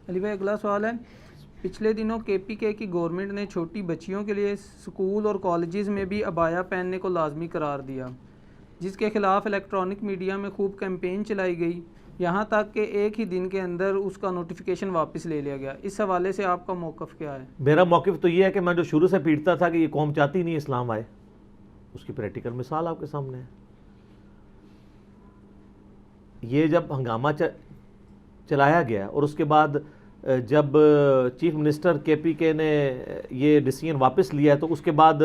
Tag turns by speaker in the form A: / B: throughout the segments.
A: علی بھائی اگلا سوال ہے، پچھلے دنوں کے پی کے کی گورنمنٹ نے چھوٹی بچیوں کے لیے اسکول اور کالجز میں بھی عبایا پہننے کو لازمی قرار دیا، جس کے خلاف الیکٹرانک میڈیا میں خوب کیمپین چلائی گئی، یہاں تک کہ ایک ہی دن کے اندر اس کا نوٹیفیکیشن واپس لے لیا گیا۔ اس حوالے سے آپ کا موقف کیا ہے؟
B: میرا موقف تو یہ ہے کہ میں جو شروع سے پیٹتا تھا کہ یہ قوم چاہتی نہیں اسلام آئے، اس کی پریکٹیکل مثال آپ کے سامنے ہے۔ یہ جب ہنگامہ چلایا گیا اور اس کے بعد جب چیف منسٹر کے پی کے نے یہ ڈیسیژن واپس لیا تو اس کے بعد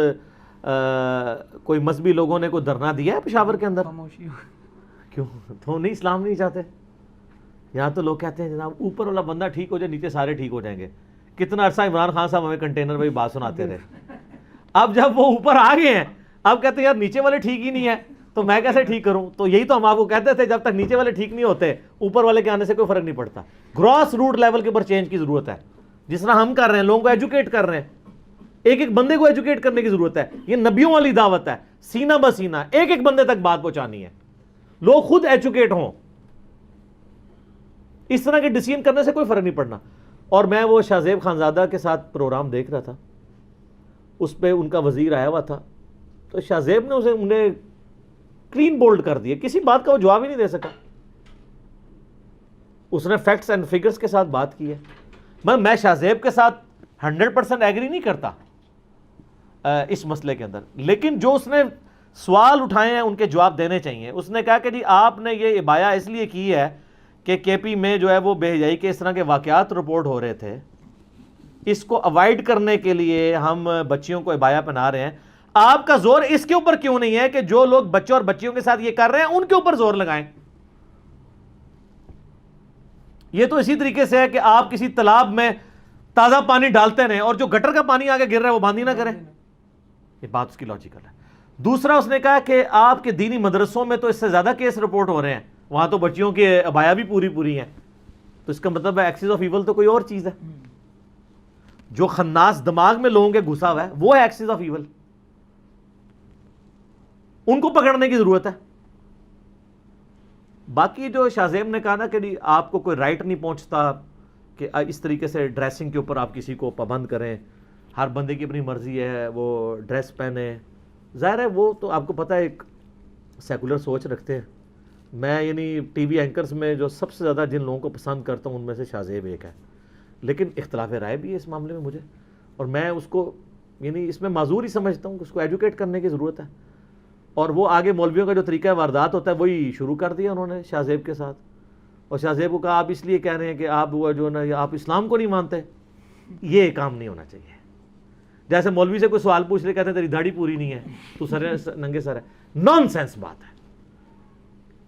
B: کوئی مذہبی لوگوں نے کوئی دھرنا دیا ہے پشاور کے اندر؟
A: خاموشی۔
B: کیوں؟ تو نہیں اسلام نہیں چاہتے؟ یہاں تو لوگ کہتے ہیں جناب اوپر والا بندہ ٹھیک ہو جائے نیچے سارے ٹھیک ہو جائیں گے۔ کتنا عرصہ عمران خان صاحب ہمیں کنٹینر میں بات سناتے رہے، اب جب وہ اوپر آ گئے ہیں اب کہتے ہیں یار نیچے والے ٹھیک ہی نہیں ہے تو میں کیسے ٹھیک کروں؟ تو یہی تو ہم آپ کو کہتے تھے، جب تک نیچے والے ٹھیک نہیں ہوتے اوپر والے کے آنے سے کوئی فرق نہیں پڑتا۔ گراس روٹ لیول کے اوپر چینج کی ضرورت ہے، جس طرح ہم کر رہے ہیں، لوگوں کو ایجوکیٹ کر رہے ہیں، ایک ایک بندے کو ایجوکیٹ کرنے کی ضرورت ہے۔ یہ نبیوں والی دعوت ہے، سینہ بسینہ ایک ایک بندے تک بات پہنچانی ہے، لوگ خود ایجوکیٹ ہوں۔ اس طرح کے ڈیسیژن کرنے سے کوئی فرق نہیں پڑنا۔ اور میں وہ شاہ زیب خانزادہ کے ساتھ پروگرام دیکھ رہا تھا، اس پہ ان کا وزیر آیا ہوا تھا، تو شاہ زیب نے اسے انہیں کلین بولڈ کر دیا، کسی بات کا وہ جواب ہی نہیں دے سکا۔ اس نے فیکٹس اینڈ فگرز کے ساتھ بات کی ہے۔ میں شاہ زیب کے ساتھ 100% ایگری نہیں کرتا اس مسئلے کے اندر، لیکن جو اس نے سوال اٹھائے ہیں ان کے جواب دینے چاہیے۔ اس نے کہا کہ جی آپ نے یہ عبایا اس لیے کی ہے کہ کے پی میں جو ہے وہ بے حیائی کے اس طرح کے واقعات رپورٹ ہو رہے تھے، اس کو اوائڈ کرنے کے لیے ہم بچیوں کو عبایا پہنا رہے ہیں۔ آپ کا زور اس کے اوپر کیوں نہیں ہے کہ جو لوگ بچوں اور بچیوں کے ساتھ یہ کر رہے ہیں ان کے اوپر زور لگائیں؟ یہ تو اسی طریقے سے ہے کہ آپ کسی تالاب میں تازہ پانی ڈالتے رہیں اور جو گٹر کا پانی آگے گر رہا ہے وہ بند ہی نہ کریں، یہ بات اس کی لاجیکل ہے۔ دوسرا اس نے کہا کہ آپ کے دینی مدرسوں میں تو اس سے زیادہ کیس رپورٹ ہو رہے ہیں، وہاں تو بچیوں کے عبایا بھی پوری ہیں، تو اس کا مطلب ہے ایکسس آف ایول تو کوئی اور چیز ہے۔ جو خناس دماغ میں لوگوں کے گھسا ہوا ہے وہ ہے ایکسس آف ایول، ان کو پکڑنے کی ضرورت ہے۔ باقی جو شاہ زیب نے کہا نا کہ آپ کو کوئی رائٹ نہیں پہنچتا کہ اس طریقے سے ڈریسنگ کے اوپر آپ کسی کو پابند کریں، ہر بندے کی اپنی مرضی ہے وہ ڈریس پہنے، ظاہر ہے وہ تو آپ کو پتہ ہے ایک سیکولر سوچ رکھتے ہیں۔ میں یعنی ٹی وی اینکرز میں جو سب سے زیادہ جن لوگوں کو پسند کرتا ہوں ان میں سے شاہ زیب ایک ہے، لیکن اختلاف رائے بھی ہے اس معاملے میں مجھے، اور میں اس کو یعنی اس میں معذور ہی سمجھتا ہوں کہ اس کو ایجوکیٹ کرنے کی ضرورت ہے۔ اور وہ آگے مولویوں کا جو طریقہ واردات ہوتا ہے وہی شروع کر دیا انہوں نے شاہ زیب کے ساتھ، اور شاہ زیب کو کہا آپ اس لیے کہہ رہے ہیں کہ آپ وہ جو نا آپ اسلام کو نہیں مانتے، یہ کام نہیں ہونا چاہیے۔ جیسے مولوی سے کوئی سوال پوچھ لے، کہتے ہیں تیری داڑھی پوری نہیں ہے، تو سر ننگے سر ہے، نان سینس بات ہے۔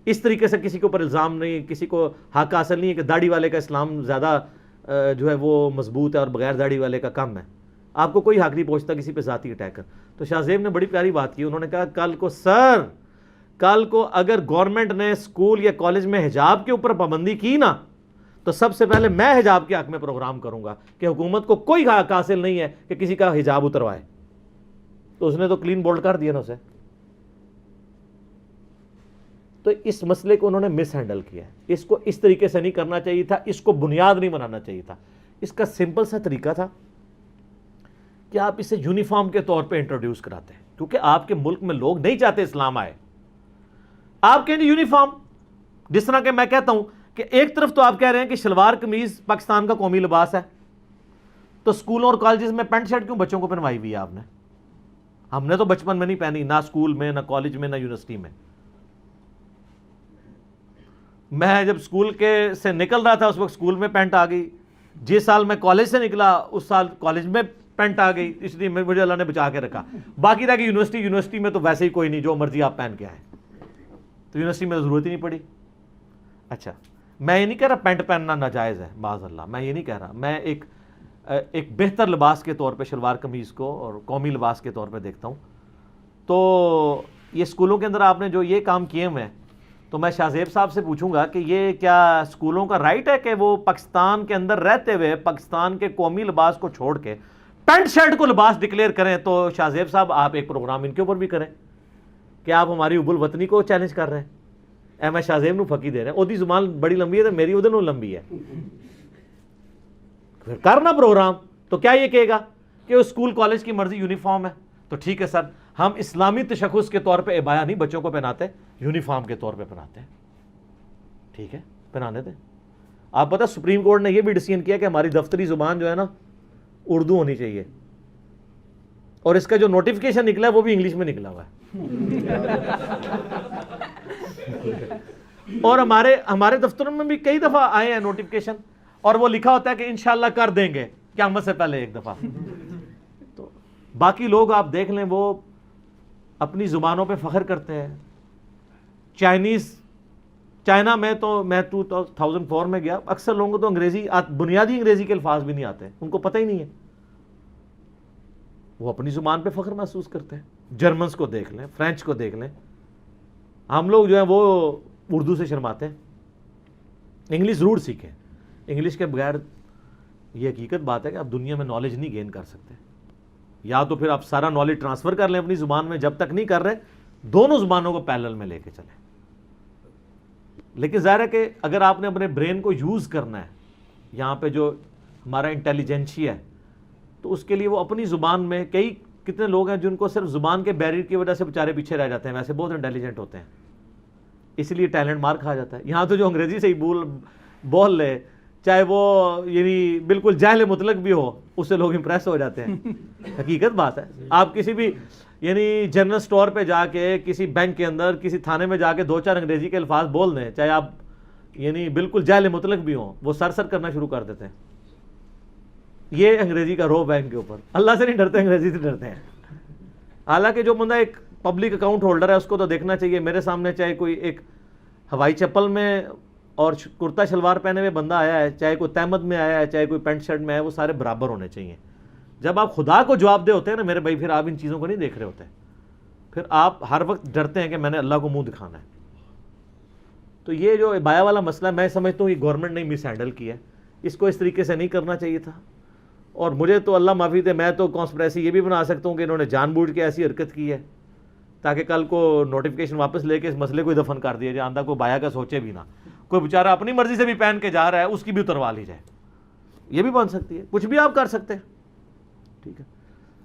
B: اس طریقے سے کسی کے اوپر الزام نہیں، کسی کو حق حاصل نہیں ہے کہ داڑھی والے کا اسلام زیادہ جو ہے وہ مضبوط ہے اور بغیر داڑھی والے کا کم ہے۔ آپ کو کوئی حق نہیں پہنچتا کسی پہ ذاتی اٹیک کر۔ تو شاہ زیب نے بڑی پیاری بات کی، انہوں نے کہا کل کو اگر گورنمنٹ نے اسکول یا کالج میں حجاب کے اوپر پابندی کی نا تو سب سے پہلے میں حجاب کے حق میں پروگرام کروں گا کہ حکومت کو کوئی حق حاصل نہیں ہے کہ کسی کا حجاب اتروائے۔ تو اس نے تو کلین بولڈ کر دیا نا اسے۔ تو اس مسئلے کو انہوں نے مس ہینڈل کیا ہے، اس کو اس طریقے سے نہیں کرنا چاہیے تھا، اس کو بنیاد نہیں بنانا چاہیے تھا۔ اس کا سمپل سا طریقہ تھا کہ آپ اسے یونیفارم کے طور پہ انٹروڈیوس کراتے ہیں، کیونکہ آپ کے ملک میں لوگ نہیں چاہتے اسلام آئے۔ آپ کہیں یونیفارم، جس طرح کہ میں کہتا ہوں کہ ایک طرف تو آپ کہہ رہے ہیں کہ شلوار قمیض پاکستان کا قومی لباس ہے، تو اسکولوں اور کالجز میں پینٹ شرٹ کیوں بچوں کو پہنوائی ہوئی ہے آپ نے؟ ہم نے تو بچپن میں نہیں پہنی، نہ اسکول میں، نہ کالج میں، نہ یونیورسٹی میں۔ میں جب اسکول سے نکل رہا تھا اس وقت اسکول میں پینٹ آ گئی، جس سال میں کالج سے نکلا اس سال کالج میں پینٹ آ گئی، اس لیے مجھے اللہ نے بچا کے رکھا۔ باقی رہ گئی یونیورسٹی میں تو ویسے ہی کوئی نہیں، جو مرضی آپ پہن کے آئے، تو یونیورسٹی میں تو ضرورت ہی نہیں پڑی۔ اچھا، میں یہ نہیں کہہ رہا پینٹ پہننا ناجائز ہے، معاذ اللہ، میں یہ نہیں کہہ رہا، میں ایک بہتر لباس کے طور پہ شلوار قمیض کو اور قومی لباس کے طور پہ دیکھتا ہوں۔ تو یہ اسکولوں کے اندر آپ نے جو یہ کام کیے ہوئے ہیں، تو میں شاہ زیب صاحب سے پوچھوں گا کہ یہ کیا اسکولوں کا رائٹ ہے کہ وہ پاکستان کے اندر رہتے ہوئے پاکستان کے قومی لباس کو چھوڑ کے پینٹ شرٹ کو لباس ڈکلیئر کریں؟ تو شاہ زیب صاحب آپ ایک پروگرام ان کے اوپر بھی کریں کہ آپ ہماری حب الوطنی کو چیلنج کر رہے ہیں۔ اے میں شاہ زیب نو پھکی دے رہے ہیں، اودی زبان بڑی لمبی ہے تو میری ادھر نو لمبی ہے۔ پھر کرنا پروگرام تو کیا یہ کہے گا کہ اسکول کالج کی مرضی یونیفارم ہے تو ٹھیک ہے سر، ہم اسلامی تشخص کے طور پہ عبایا نہیں بچوں کو پہناتے، یونیفارم کے طور پہ پہناتے ہیں، ٹھیک ہے پہنانے دیں۔ آپ پتہ سپریم کورٹ نے یہ بھی ڈیسیژن کیا کہ ہماری دفتری زبان جو ہے نا اردو ہونی چاہیے، اور اس کا جو نوٹیفکیشن نکلا ہے وہ بھی انگلش میں نکلا ہوا ہے۔ اور ہمارے دفتروں میں بھی کئی دفعہ آئے ہیں نوٹیفکیشن، اور وہ لکھا ہوتا ہے کہ انشاءاللہ کر دیں گے قیامت سے پہلے ایک دفعہ۔ تو باقی لوگ آپ دیکھ لیں وہ اپنی زبانوں پہ فخر کرتے ہیں۔ چائنا میں تو میں 2004 میں گیا، اکثر لوگوں کو تو بنیادی انگریزی کے الفاظ بھی نہیں آتے، ان کو پتہ ہی نہیں ہے، وہ اپنی زبان پہ فخر محسوس کرتے ہیں۔ جرمنز کو دیکھ لیں، فرینچ کو دیکھ لیں، ہم لوگ جو ہیں وہ اردو سے شرماتے ہیں۔ انگلش ضرور سیکھیں، انگلش کے بغیر یہ حقیقت بات ہے کہ آپ دنیا میں نالج نہیں گین کر سکتے، یا تو پھر آپ سارا نالج ٹرانسفر کر لیں اپنی زبان میں، جب تک نہیں کر رہے دونوں زبانوں کو پیرلل میں لے کے چلیں۔ لیکن ظاہر ہے کہ اگر آپ نے اپنے برین کو یوز کرنا ہے، یہاں پہ جو ہمارا انٹیلیجنشیا ہے، تو اس کے لیے وہ اپنی زبان میں کتنے لوگ ہیں جن کو صرف زبان کے بیریئر کی وجہ سے بیچارے پیچھے رہ جاتے ہیں، ویسے بہت انٹیلیجنٹ ہوتے ہیں، اس لیے ٹیلنٹ مار کھا جاتا ہے۔ یہاں تو جو انگریزی سے ہی بول لے، چاہے وہ یعنی بالکل جاہل مطلق بھی ہو، اس سے لوگ امپریس ہو جاتے ہیں۔ حقیقت بات ہے، آپ کسی بھی یعنی جنرل سٹور پہ جا کے، کسی بینک کے اندر، کسی تھانے میں جا کے 2-4 انگریزی کے الفاظ بول دیں، چاہے آپ یعنی بالکل جاہل مطلق بھی ہوں، وہ سر کرنا شروع کر دیتے ہیں۔ یہ انگریزی کا روب ہے ان کے اوپر، اللہ سے نہیں ڈرتے، انگریزی سے ڈرتے ہیں۔ حالانکہ جو بندہ ایک پبلک اکاؤنٹ ہولڈر ہے اس کو تو دیکھنا چاہیے، میرے سامنے چاہے کوئی ایک ہوائی چپل میں اور کرتا شلوار پہنے ہوئے بندہ آیا ہے، چاہے کوئی تہمت میں آیا ہے، چاہے کوئی پینٹ شرٹ میں ہے، وہ سارے برابر ہونے چاہیے۔ جب آپ خدا کو جواب دے ہوتے ہیں نا میرے بھائی، پھر آپ ان چیزوں کو نہیں دیکھ رہے ہوتے، پھر آپ ہر وقت ڈرتے ہیں کہ میں نے اللہ کو منہ دکھانا ہے۔ تو یہ جو عبایا والا مسئلہ میں سمجھتا ہوں یہ گورنمنٹ نے مس ہینڈل کیا ہے، اس کو اس طریقے سے نہیں کرنا چاہیے تھا۔ اور مجھے تو اللہ معافی دے، میں تو کانسپریسی یہ بھی بنا سکتا ہوں کہ انہوں نے جان بوجھ کے ایسی حرکت کی ہے تاکہ کل کو نوٹیفکیشن واپس لے کے اس مسئلے کو ہی دفن کر دیا جائے، آندہ کو بایا کا سوچے بھی نہ، کوئی بیچارہ اپنی مرضی سے بھی پہن کے جا رہا ہے اس کی بھی اتروا لی جائے، یہ بھی بن سکتی ہے، کچھ بھی آپ کر سکتے ہیں، ٹھیک ہے۔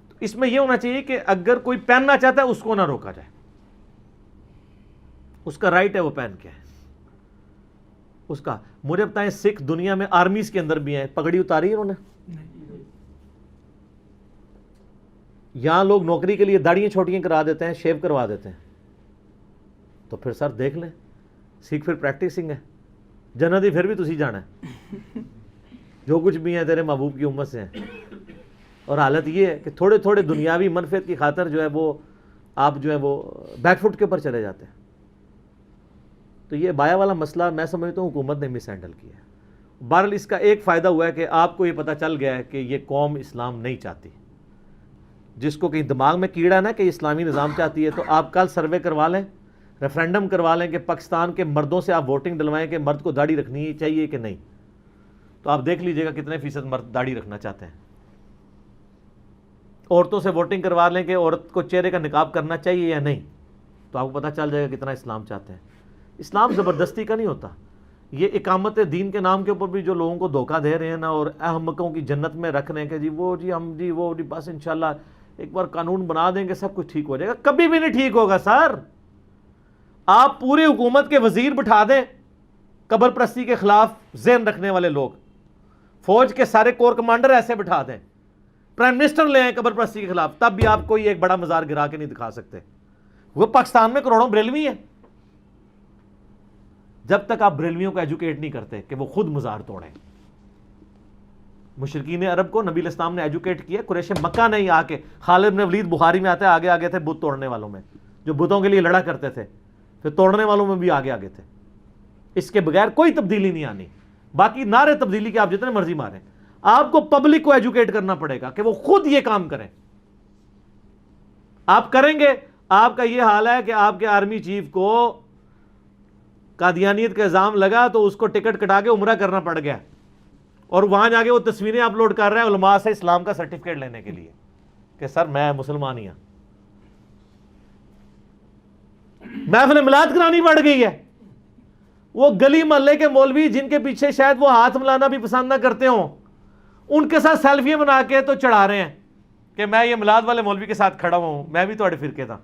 B: تو اس میں یہ ہونا چاہیے کہ اگر کوئی پہننا چاہتا ہے اس کو نہ روکا جائے، اس کا رائٹ ہے وہ پہن کے ہے اس کا۔ مجھے بتائیں سکھ دنیا میں آرمیز کے اندر بھی ہیں، پگڑی اتاری انہوں نے؟ یہاں لوگ نوکری کے لیے داڑیاں چھوٹیاں کرا دیتے ہیں، شیو کروا دیتے ہیں، تو پھر سر دیکھ لیں سکھ پھر پریکٹسنگ ہے، جنت ہی پھر بھی تسی جانا ہے، جو کچھ بھی ہیں تیرے محبوب کی امت سے ہیں۔ اور حالت یہ ہے کہ تھوڑے تھوڑے دنیاوی منفعت کی خاطر جو ہے وہ آپ جو ہے وہ بیک فٹ کے اوپر چلے جاتے ہیں۔ تو یہ بایا والا مسئلہ میں سمجھتا ہوں حکومت نے مس ہینڈل کیا ہے۔ بہرحال اس کا ایک فائدہ ہوا ہے کہ آپ کو یہ پتہ چل گیا ہے کہ یہ قوم اسلام نہیں چاہتی۔ جس کو کہیں دماغ میں کیڑا نا کہ اسلامی نظام چاہتی ہے، تو آپ کل سروے کروا لیں، ریفرینڈم کروا لیں کہ پاکستان کے مردوں سے آپ ووٹنگ ڈلوائیں کہ مرد کو داڑھی رکھنی چاہیے کہ نہیں، تو آپ دیکھ لیجئے گا کتنے فیصد مرد داڑھی رکھنا چاہتے ہیں۔ عورتوں سے ووٹنگ کروا لیں کہ عورت کو چہرے کا نقاب کرنا چاہیے یا نہیں، تو آپ کو پتہ چل جائے گا کتنا اسلام چاہتے ہیں۔ اسلام زبردستی کا نہیں ہوتا، یہ اقامت دین کے نام کے اوپر بھی جو لوگوں کو دھوکہ دے رہے ہیں نا، اور احمقوں کی جنت میں رکھ رہے ہیں کہ وہ بس انشاءاللہ ایک بار قانون بنا دیں گے سب کچھ ٹھیک ہو جائے گا، کبھی بھی نہیں ٹھیک ہوگا سر۔ آپ پوری حکومت کے وزیر بٹھا دیں قبر پرستی کے خلاف ذہن رکھنے والے لوگ، فوج کے سارے کور کمانڈر ایسے بٹھا دیں، پرائم منسٹر لے آئیں قبر پرستی کے خلاف، تب بھی آپ کوئی ایک بڑا مزار گرا کے نہیں دکھا سکتے۔ وہ پاکستان میں کروڑوں بریلوی ہیں، جب تک آپ بریلویوں کو ایجوکیٹ نہیں کرتے کہ وہ خود مزار توڑیں۔ مشرکین عرب کو نبی الاسلام نے ایجوکیٹ کیا، قریش مکہ نے ہی آ کے، خالد بن ولید بخاری میں آتے آگے آگے تھے بت توڑنے والوں میں، جو بتوں کے لیے لڑا کرتے تھے، پھر توڑنے والوں میں بھی آگے آگے تھے۔ اس کے بغیر کوئی تبدیلی نہیں آنی، باقی نعرے تبدیلی کے آپ جتنے مرضی ماریں، آپ کو پبلک کو ایجوکیٹ کرنا پڑے گا کہ وہ خود یہ کام کریں۔ آپ کریں گے، آپ کا یہ حال ہے کہ آپ کے آرمی چیف کو قادیانیت کا الزام لگا تو اس کو ٹکٹ کٹا کے عمرہ کرنا پڑ گیا، اور وہاں جا کے وہ تصویریں اپلوڈ کر رہے ہیں علماء سے اسلام کا سرٹیفکیٹ لینے کے لیے کہ سر میں مسلمان ہی ہوں۔ محفل میلاد کرانی پڑ گئی ہے۔ وہ گلی محلے کے مولوی جن کے پیچھے شاید وہ ہاتھ ملانا بھی پسند نہ کرتے ہوں، ان کے ساتھ سیلفیاں بنا کے تو چڑھا رہے ہیں کہ میں یہ میلاد والے مولوی کے ساتھ کھڑا ہوں, میں بھی تھوڑے فرقے تھا.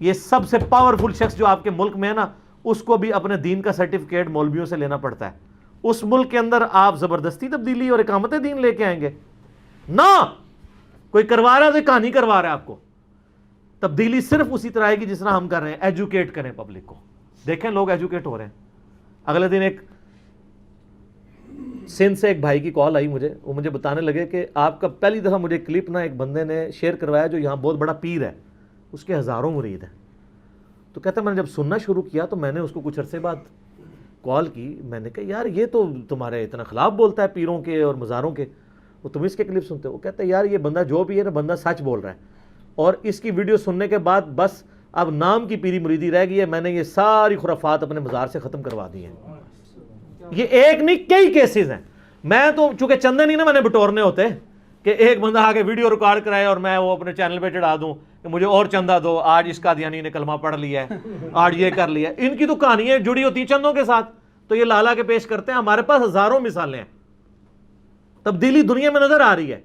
B: یہ سب سے پاورفل شخص جو آپ کے ملک میں ہے نا, اس کو بھی اپنے دین کا سرٹیفکیٹ مولویوں سے لینا پڑتا ہے. اس ملک کے اندر آپ زبردستی تبدیلی اور اقامت دین لے کے آئیں گے نہ, کوئی کروا رہا ہے تو کہانی کروا رہا ہے آپ کو. تبدیلی صرف اسی طرح آئے گی جس طرح ہم کر رہے ہیں, ایجوکیٹ کریں پبلک کو. دیکھیں لوگ ایجوکیٹ ہو رہے ہیں. اگلے دن ایک سندھ سے ایک بھائی کی کال آئی مجھے, وہ مجھے بتانے لگے کہ آپ کا پہلی دفعہ مجھے کلپ نا ایک بندے نے شیئر کروایا جو یہاں بہت بڑا پیر ہے, اس کے ہزاروں مرید ہیں. تو کہتا ہے میں نے جب سننا شروع کیا تو میں نے اس کو کچھ عرصے بعد کال کی, میں نے کہا یار یہ تو تمہارے اتنا خلاف بولتا ہے پیروں کے اور مزاروں کے, وہ تم اس کے کلپ سنتے ہو. وہ کہتا ہے یار یہ بندہ جو بھی ہے نا, بندہ سچ بول رہا ہے, اور اس کی ویڈیو سننے کے بعد بس اب نام کی پیری مریدی رہ گئی ہے, میں نے یہ ساری خرافات اپنے مزار سے ختم کروا دی ہیں. یہ ایک نہیں کئی کیسز ہیں. میں تو چونکہ چندے نہیں نا میں نے بٹورنے ہوتے کہ ایک بندہ آگے ویڈیو ریکارڈ کرائے اور میں وہ اپنے چینل پہ چڑھا دوں کہ مجھے اور چندہ دو, آج اس قادیانی نے کلمہ پڑھ لیا ہے, آج یہ کر لیا. ان کی تو کہانیاں جڑی ہوتی ہیں چندوں کے ساتھ, تو یہ لالا کے پیش کرتے ہیں. ہمارے پاس ہزاروں مثالیں ہیں. تبدیلی دنیا میں نظر آ رہی ہے.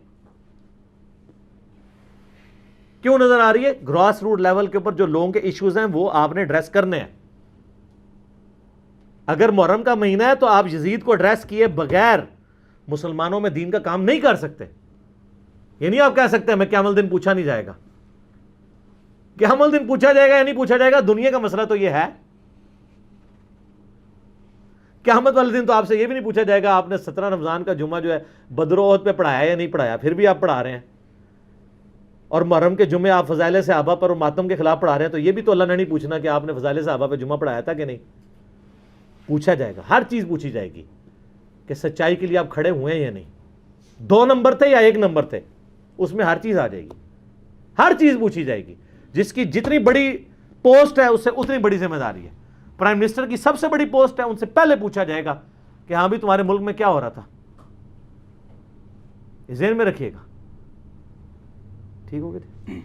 B: کیوں نظر آ رہی ہے؟ گراس روٹ لیول کے اوپر جو لوگوں کے ایشوز ہیں وہ آپ نے ایڈریس کرنے ہیں. اگر محرم کا مہینہ ہے تو آپ یزید کو ایڈریس کیے بغیر مسلمانوں میں دین کا کام نہیں کر سکتے. یہ نہیں آپ کہہ سکتے ہمیں قیامت دن پوچھا نہیں جائے گا. قیامت دن پوچھا جائے گا یا نہیں پوچھا جائے گا, دنیا کا مسئلہ تو یہ ہے. قیامت والے دن تو آپ سے یہ بھی نہیں پوچھا جائے گا آپ نے 17 رمضان کا جمعہ جو ہے بدر و احد پہ پڑھایا یا نہیں پڑھایا, پھر بھی آپ پڑھا رہے ہیں. اور محرم کے جمعے آپ فضائل صحابہ پر اور ماتم کے خلاف پڑھا رہے ہیں, تو یہ بھی تو اللہ نے نہیں پوچھنا کہ آپ نے فضائل صحابہ پہ جمعہ پڑھایا تھا کہ نہیں. پوچھا جائے گا, ہر چیز پوچھی جائے گی کہ سچائی کے لیے آپ کھڑے ہوئے ہیں یا نہیں, 2 نمبر تھے یا 1 نمبر تھے, اس میں ہر چیز آ جائے گی, ہر چیز پوچھی جائے گی. جس کی جتنی بڑی پوسٹ ہے اس سے اتنی بڑی ذمہ داری ہے. پرائم منسٹر کی سب سے بڑی پوسٹ ہے, ان سے پہلے پوچھا جائے گا کہ ہاں بھی تمہارے ملک میں کیا ہو رہا تھا. ذہن میں رکھیے گا. ٹھیک ہو گیا.